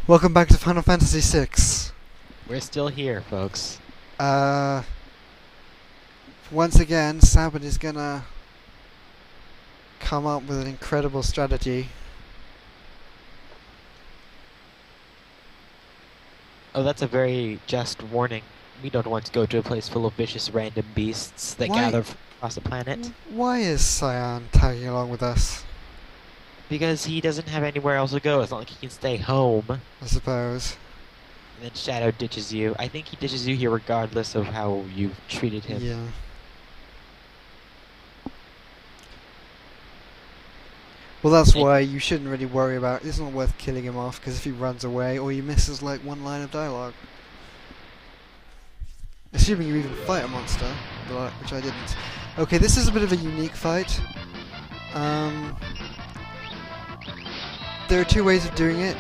Welcome back to Final Fantasy VI. We're still here, folks. Uh, Once again, Sabin is gonna come up with an incredible strategy. Oh, that's a very just warning. We don't want to go to a place full of vicious random beasts that Why- gather across the planet. Why is Cyan tagging along with us? Because he doesn't have anywhere else to go. It's not like he can stay home. I suppose. And then Shadow ditches you. I think he ditches you here regardless of how you've treated him. Yeah. Well, that's why you shouldn't really worry about it. It's not worth killing him off, because if he runs away, or he misses like one line of dialogue. Assuming you even fight a monster, which I didn't. Okay, this is a bit of a unique fight. There are two ways of doing it.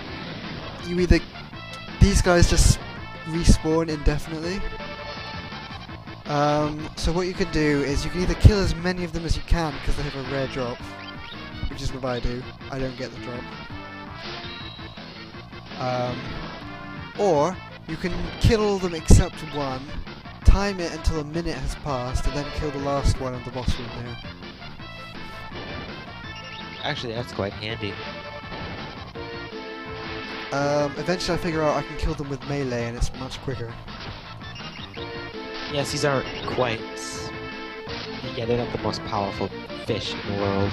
You either... These guys just respawn indefinitely. So what you can do is you can either kill as many of them as you can because they have a rare drop, which is what I do. I don't get the drop. Or you can kill all of them except one, time it until a minute has passed, and then kill the last one in the boss room there. Actually, that's quite handy. Eventually I figure out I can kill them with melee and it's much quicker. Yes, these aren't quite... Yeah, they're not the most powerful fish in the world.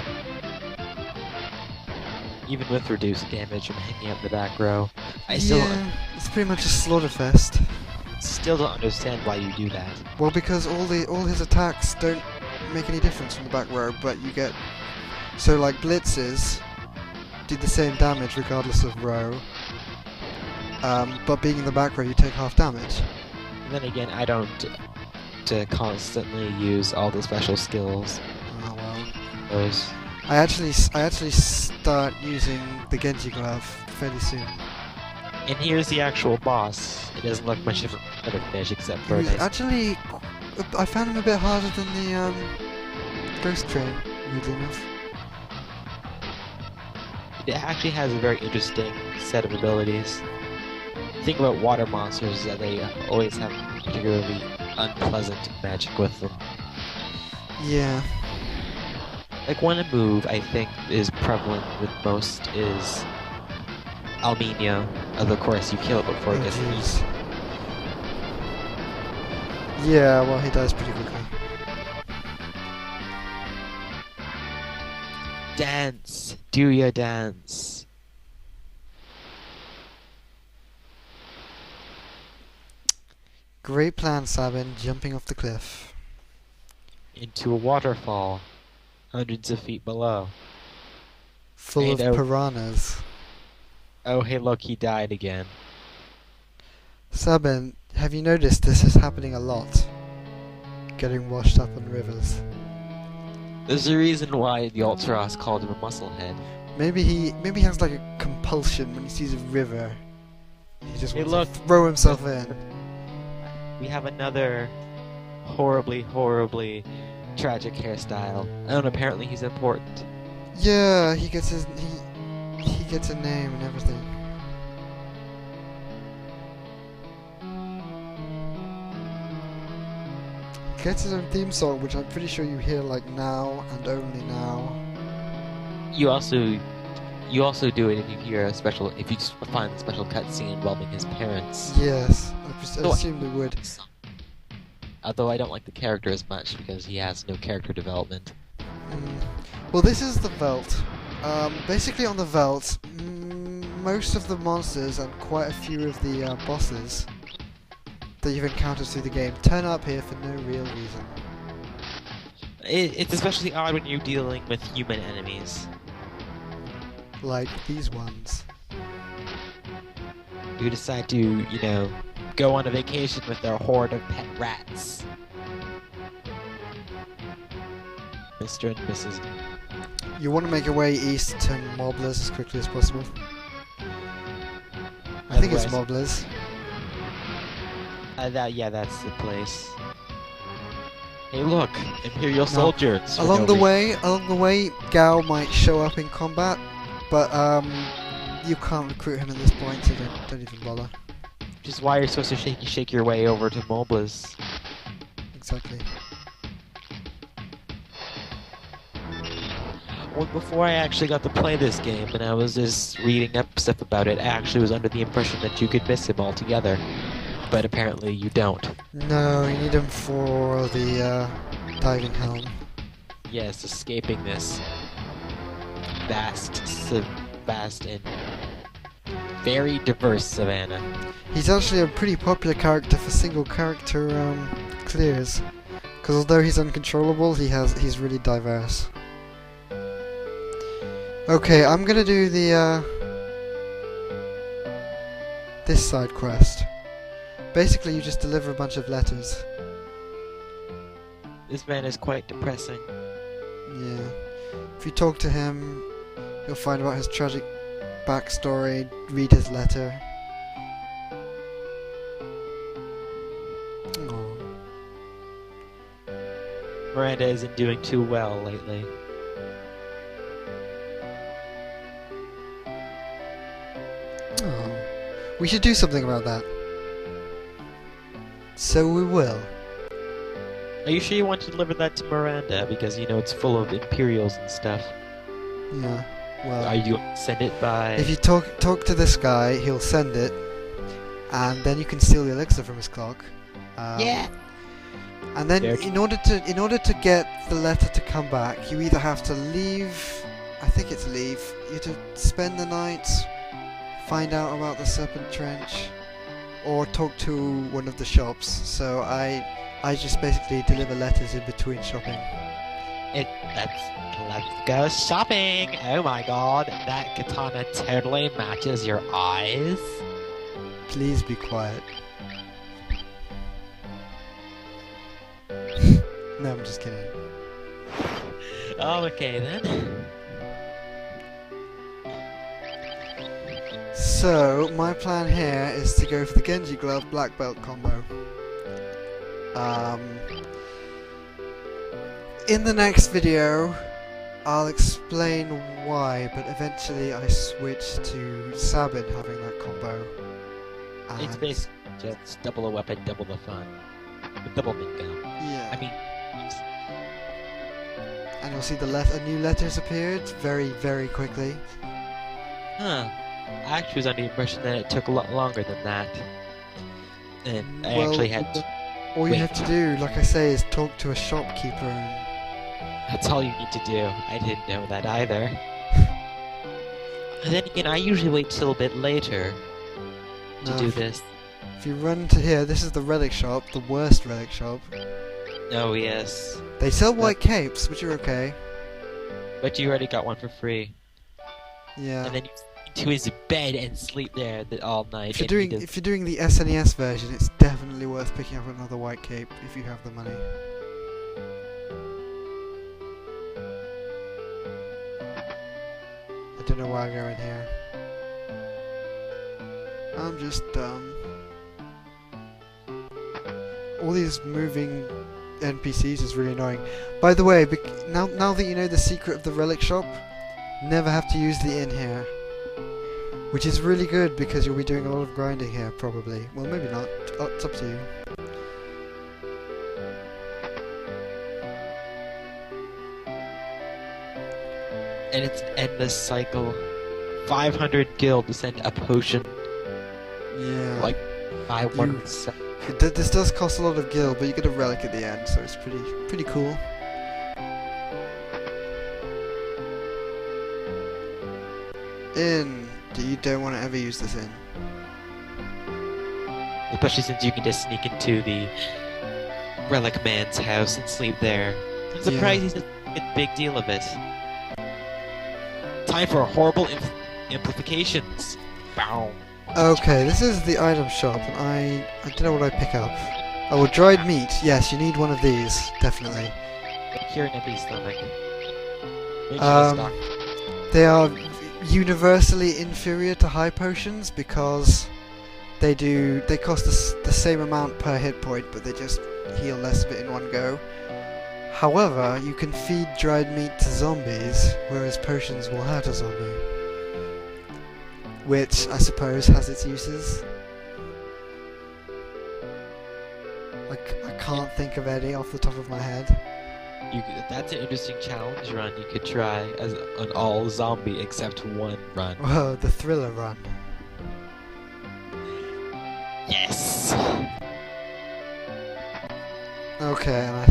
Even with reduced damage from hanging out in the back row. I It's pretty much a slaughterfest. still don't understand why you do that. Well, because all his attacks don't make any difference from the back row, but you get... So, like, blitzes do the same damage regardless of row, but being in the back row you take half damage. And then again, I don't to constantly use all the special skills. Oh well. Those. I actually start using the Genji glove fairly soon. And here's the actual boss. It doesn't look much of a fish except for a nice... Actually, I found him a bit harder than the Ghost Train, weirdly enough. It actually has a very interesting set of abilities. The thing about water monsters is that they always have particularly unpleasant magic with them. Yeah. Like one move I think is prevalent with most is Almenia. Of course, you kill it before it gets eaten. Yeah, well, he dies pretty quickly. Dance! Do your dance! Great plan, Sabin, jumping off the cliff. Into a waterfall, hundreds of feet below. Full of piranhas. Oh, hey, look, he died again. Sabin, have you noticed this is happening a lot? Getting washed up on rivers. There's a reason why the Ultras called him a musclehead. Maybe he has like a compulsion when he sees a river. He just Hey, wants to throw himself in. We have another horribly, horribly tragic hairstyle. And apparently he's important. Yeah, he gets his he gets a name and everything. He gets his own theme song, which I'm pretty sure you hear like now and only now. You also do it if you hear a special, if you just find a special cutscene involving his parents. Yes, I assumed it would. Although I don't like the character as much because he has no character development. Well, this is the Veldt. Basically on the Veldt, most of the monsters and quite a few of the bosses that you've encountered through the game turn up here for no real reason. It's especially odd when you're dealing with human enemies. Like these ones. Who decide to, you know, go on a vacation with their horde of pet rats. Mr. and Mrs. You want to make your way east to Mobliz as quickly as possible. I think it's Mobliz. Yeah, that's the place. Hey, look, Imperial soldiers. Along the way, Gao might show up in combat, but you can't recruit him at this point, so don't even bother. Which is why you're supposed to shake your way over to Mobliz. Exactly. Well, before I actually got to play this game, and I was just reading up stuff about it, I actually was under the impression that you could miss him altogether. But apparently you don't. No, you need him for the diving helm. Yes, escaping this vast and very diverse savannah. He's actually a pretty popular character for single character clears, because although he's uncontrollable, he's really diverse. Okay, I'm gonna do the this side quest. Basically, you just deliver a bunch of letters. This man is quite depressing. Yeah. If you talk to him, you'll find about his tragic backstory, read his letter. Oh. Miranda isn't doing too well lately. Oh. We should do something about that. So we will. Are you sure you want to deliver that to Miranda? Because, you know, it's full of Imperials and stuff. Yeah. Well, Are you going to send it by... if you talk to this guy, he'll send it, and then you can steal the elixir from his clock. Yeah! And then in order to get the letter to come back, you either have to leave. I think it's leave. You have to spend the night, find out about the Serpent Trench, or talk to one of the shops. So I just basically deliver letters in between shopping. Let's go shopping! Oh my god, that katana totally matches your eyes. Please be quiet. No, I'm just kidding. Oh, okay then. So, my plan here is to go for the Genji Glove Black Belt combo. In the next video, I'll explain why, but eventually I switched to Sabin having that combo. It's basically just double a weapon, double the fun. Double mingun. Yeah. I mean... And you'll see a new letters appeared very, very quickly. Huh. I actually was under the impression that it took a lot longer than that. And I actually had to... All you have to do, like I say, is talk to a shopkeeper and... That's all you need to do. I didn't know that either. And then again, I usually wait till a bit later to do this. If you run to here, this is the relic shop, the worst relic shop. Oh, yes. They sell white capes, which are okay. But you already got one for free. Yeah. And then you sneak into his bed and sleep there all night. If you're doing the SNES version, it's definitely worth picking up another white cape if you have the money. I don't know why I'm going here. I'm just dumb. All these moving NPCs is really annoying. By the way, now that you know the secret of the relic shop, never have to use the inn here. Which is really good because you'll be doing a lot of grinding here, probably. Well, maybe not. It's up to you. And it's an endless cycle. 500 gil to send a potion. Yeah. Like, buy one set. This does cost a lot of gil, but you get a relic at the end, so it's pretty cool. Inn. You don't want to ever use this inn. Especially since you can just sneak into the relic man's house and sleep there. I'm surprised he doesn't make a big deal of it. Time for horrible implications. Bow. Okay, this is the item shop, and I don't know what I pick up. Oh, dried meat. Yes, you need one of these, definitely. Here in empty stomach. Make sure stock. They are universally inferior to high potions because they cost the same amount per hit point, but they just heal less of it in one go. However, you can feed dried meat to zombies, whereas potions will hurt a zombie. which I suppose has its uses. I can't think of any off the top of my head. That's an interesting challenge run you could try as an all zombie except one run. Whoa, the thriller run. Yes! Okay, and I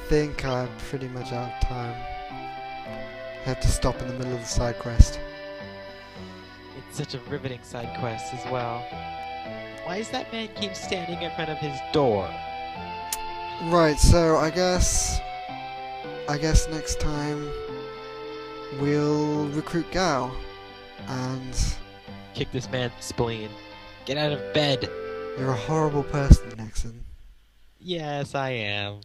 think I'm pretty much out of time. I have to stop in the middle of the side quest. It's such a riveting side quest as well. Why does that man keep standing in front of his door? Right, so I guess next time we'll recruit Gao and Kick this man's spleen. Get out of bed! you're a horrible person, Nixon. Yes, I am.